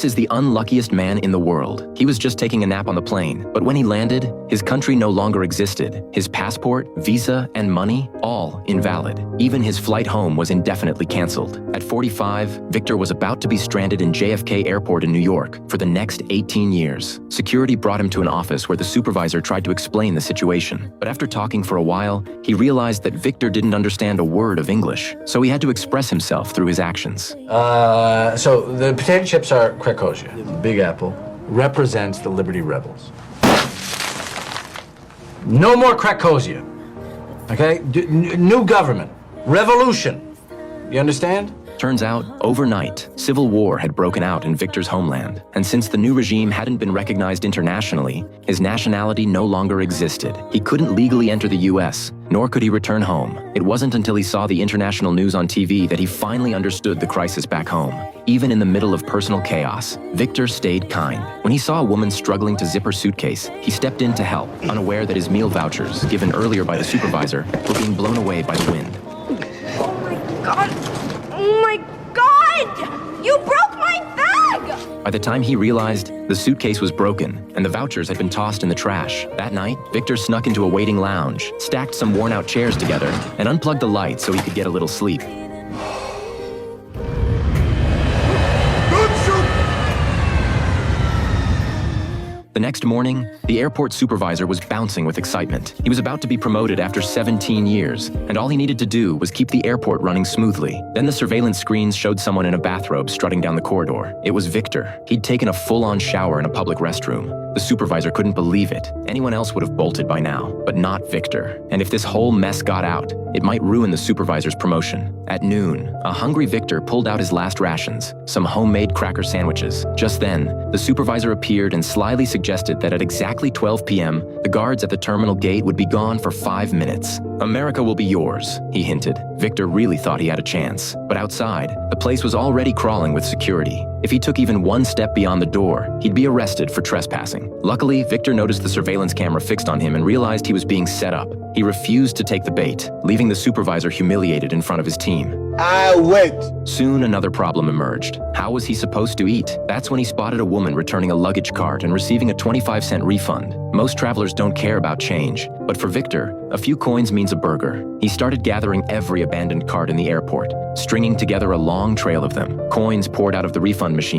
is the unluckiest man in the world. He was just taking a nap on the plane, but when he landed, his country no longer existed. His passport, visa, and money, all invalid. Even his flight home was indefinitely canceled. At 45, Victor was about to be stranded in JFK Airport in New York for the next 18 years. Security brought him to an office where the supervisor tried to explain the situation. But after talking for a while, he realized that Victor didn't understand a word of English, so he had to express himself through his actions. So the potato chips are Krakosia. The Big Apple represents the Liberty Rebels. No more Krakosia. Okay? New government. Revolution. You understand? Turns out, overnight, civil war had broken out in Victor's homeland. And since the new regime hadn't been recognized internationally, his nationality no longer existed. He couldn't legally enter the US, nor could he return home. It wasn't until he saw the international news on TV that he finally understood the crisis back home. Even in the middle of personal chaos, Victor stayed kind. When he saw a woman struggling to zip her suitcase, he stepped in to help, unaware that his meal vouchers, given earlier by the supervisor, were being blown away by the wind. Oh my God! Oh my God! You broke my bag! By the time he realized, the suitcase was broken and the vouchers had been tossed in the trash. That night, Victor snuck into a waiting lounge, stacked some worn-out chairs together, and unplugged the light so he could get a little sleep. The next morning, the airport supervisor was bouncing with excitement. He was about to be promoted after 17 years, and all he needed to do was keep the airport running smoothly. Then the surveillance screens showed someone in a bathrobe strutting down the corridor. It was Victor. He'd taken a full-on shower in a public restroom. The supervisor couldn't believe it. Anyone else would have bolted by now, but not Victor. And if this whole mess got out, it might ruin the supervisor's promotion. At noon, a hungry Victor pulled out his last rations, some homemade cracker sandwiches. Just then, the supervisor appeared and slyly suggested that at exactly 12 p.m., the guards at the terminal gate would be gone for 5 minutes. "America will be yours," he hinted. Victor really thought he had a chance. But outside, the place was already crawling with security. If he took even one step beyond the door, he'd be arrested for trespassing. Luckily, Victor noticed the surveillance camera fixed on him and realized he was being set up. He refused to take the bait, leaving the supervisor humiliated in front of his team. I wait. Soon another problem emerged. How was he supposed to eat? That's when he spotted a woman returning a luggage cart and receiving a 25-cent refund. Most travelers don't care about change, but for Victor, a few coins means a burger. He started gathering every abandoned cart in the airport, stringing together a long trail of them. Coins poured out of the refund machine